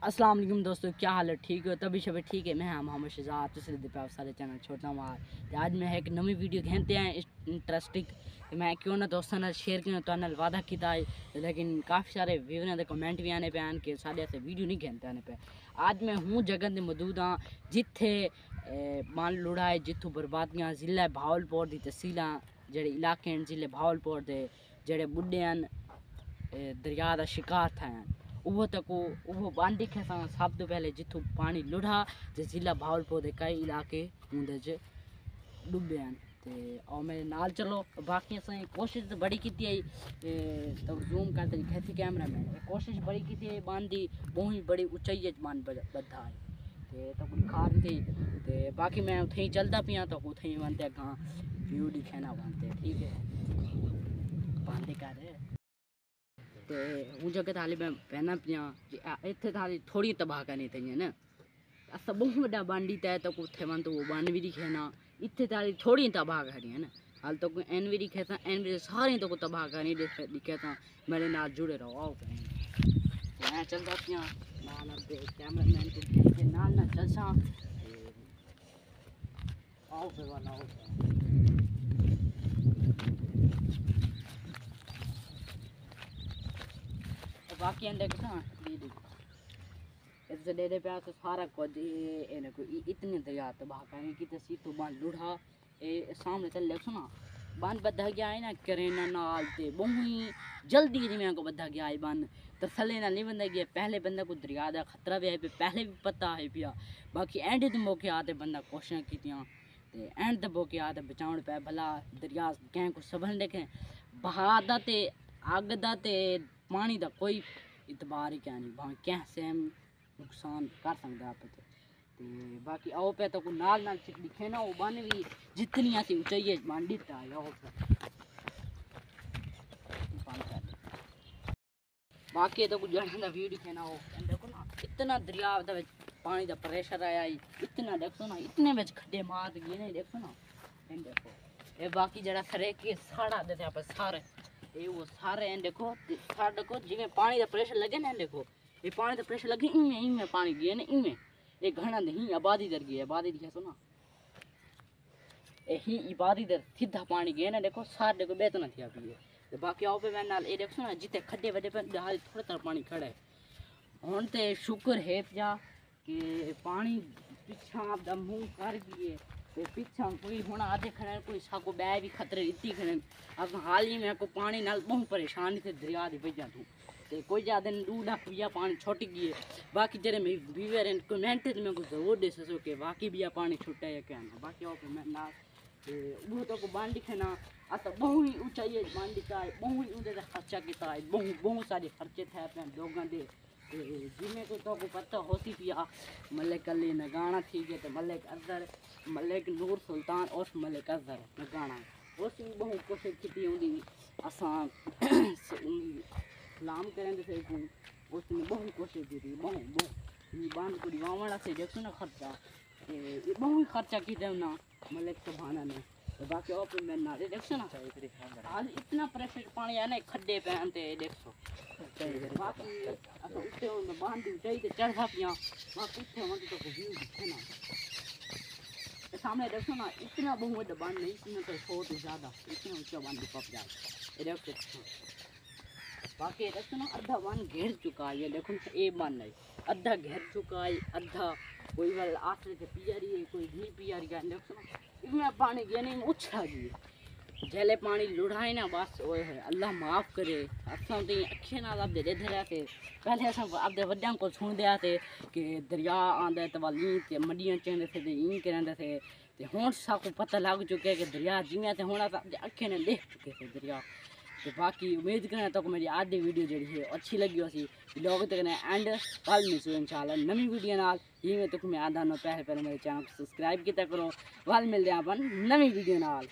अस्सलाम वालेकुम दोस्तों, क्या हाल है? ठीक हो? तभी शबे ठीक है। मैं मोहम्मद शहजाद तुम पे सारे चैनल छोटा मार ते आज मैं एक नवी वीडियो घेनते हैं इंटरेस्टिंग मैं क्यों ना दोस्तों ने शेयर क्यों तो वादा किया है, लेकिन काफ़ी सारे व्यूअर के कमेंट भी आने पे हैं कि साढ़े ऐसे वीडियो नहीं घेनते आने पे। आज मैं हूँ जगह से मौजूद हाँ जिथे मान लुड़ा है जितों बर्बादियाँ जिला भावलपुर की तहसील जेडे इलाके जिले भावलपुर के जेडे बुढ़े दरिया का शिकार थे वो तक वो बांधी खे सब तो पहले जितों पानी लुढ़ा जो जिला भावलपुर के कई इलाके उन्हें डुबे हैं और मेरे नाल चलो। बाकी असें कोशिश तो बड़ी की तो जूम करते खेसी कैमरा में कोशिश बड़ी की बांधी बहुत बड़ी ऊंचाई बांध बधा है तो खार थी तो बाकी मैं उथे ही चलता पिया तो उथे ही बनते अगा व्यू दिखेना बनते ठीक है बांधे कर तो हूँ जगह थाली मैं पहना पिया इतने थाली थोड़ी तबाह करनी थी है ना अस बहुत बड़ा बांडी तय तो उथे मन तो वो बांध भी दिखे ना इतने थाली थोड़ी तबाह करी है ना हाल तो कोई एन भी दिखे था एन भी सारी तो तबाह करनी दिखे था मेरे नाल जुड़े रहो आओ मैं चलता पिया कैमरा मैन को नाल ना चलसा आओ फिर वाला आओ बाकी अंदर इस डेरे पे तो सारा कुछ इतने दरिया तबाह करने की तसी तो बांध लुढ़ा सामने चल सुना बांध बधा गया है ना करेना नाल ते बहुत जल्दी जिमें को बधा गया है बांध तो थले ना नहीं बंदा गया पहले बंदा को दरिया का खतरा भी है पहले भी पता है पिया बाकी एंड तो मौके आते बंदा कोशिश की एंड तो मौके आते बचाने पे भला दरिया कैं को सबन देखें बहा दा ते अग दा ते पानी का कोई इतबार ही क्या नहीं भावें क्या सेम नुकसान कर सकता आप तो बाकी आओ पे तो नाल नाल दिखे ना वो बन भी जितनी ऐसी ऊंचाई बन दिता है आओ बाकी तो कुछ जाने का व्यू दिखे ना वो देखो ना इतना दरिया पानी का प्रेशर आया इतना देखो ना इतने में खड्डे मार गए नहीं देखो ना देखो ये बाकी जरा सरे के साड़ा देते आप सारे ये वो सारे हैं देखो जिमें पानी का प्रेशर लगे ना देखो ये पानी का प्रेशर लगे इनमें पानी गए ना इनमें ये घना नहीं आबादी दर गई आबादी दिखा सुना यही आबादी दर सीधा पानी गए ना देखो सारे देखो बेतना थी अभी तो बाकी आओ पे मैं नाल ये देखो ना जितने खड्डे वड्डे पे हाल थोड़ा थोड़ा पानी खड़ा है हुण ते शुक्र है पिया कि पानी पिछा आपका मुँह कर गए तो पिछा कोई होना आधे खड़े कोई साको बै भी खतरे इतनी खड़े अब हाल ही में को पानी नाल बहुत परेशान थे दरिया की वजह तो कोई ज़्यादा दूधा पिया पानी छुट गई बाकी जरे मैं व्यूअर कमेंट में कुछ जरूर दे सको कि बाकी भी पानी छुटा है क्या ना बाकी आओ मैं ना वो तो बांध दिखे ना तो बहुत ही ऊंचाई बांध दिखा है बहुत ही उनके खर्चा किया है बहुत सारे खर्चे थे अपने लोगों के जिमें को पता होती पिया मलिक अली नगाना थी गए तो मलिक अजहर मलिक नूर सुल्तान और मलिक अजहर नगाना उस भी बहुत कोशिश की होंगी असा सलाम करेंगे थे उसने बहुत कोशिश की थी बहुत बांध को वावण से देखो ना खर्चा बहुत खर्चा की थे ना मलिक सुभाना ने तो बाकी और मैं नारे देखो ना हाल इतना प्रेशर पानी है ना खड्डे पहनते देखो बाकी उत्ते बांध ऊंचाई ते चढ़ा पिया बाकी उत्ते वहां तो व्यू दिखे ना सामने देखो ना इतना बहुत बड़ा बांध नहीं इसमें तो बहुत ज़्यादा इतना ऊंचा बांध पप जाए ये देखो बाकी देखो ना अद्धा बांध घेर चुका है ये देखो ये बांध नहीं अद्धा घेर चुका है अद्धा कोई वाल आसरे से पिया रही है कोई नहीं पिया रही है देखो ना इसमें पानी गया नहीं उछा गई जले पानी लुढ़ाए ना बस वो है अल्लाह माफ़ करे असा तो अखे ना आप दे रहे थे पहले अस आपके वड्या को सुन दिया थे कि दरिया आंदा तो वाल ईं मडियाँ चंदे थे ईं करेंदे थे तो हूँ साको पता लग चुके कि दरिया जिमें तो हूँ आप अखे ने देख चुके थे दरिया तो बाकी उम्मीद करें तो मेरी आज की वीडियो जी है अच्छी लगी उसी लोग तक एंड कल मिसो इंशाल्लाह नवी वीडियो नाल ही में तुम आदा पहले मेरे चैनल को सब्सक्राइब किया करो वाल मिलते हैं अपन नवी वीडियो नाल।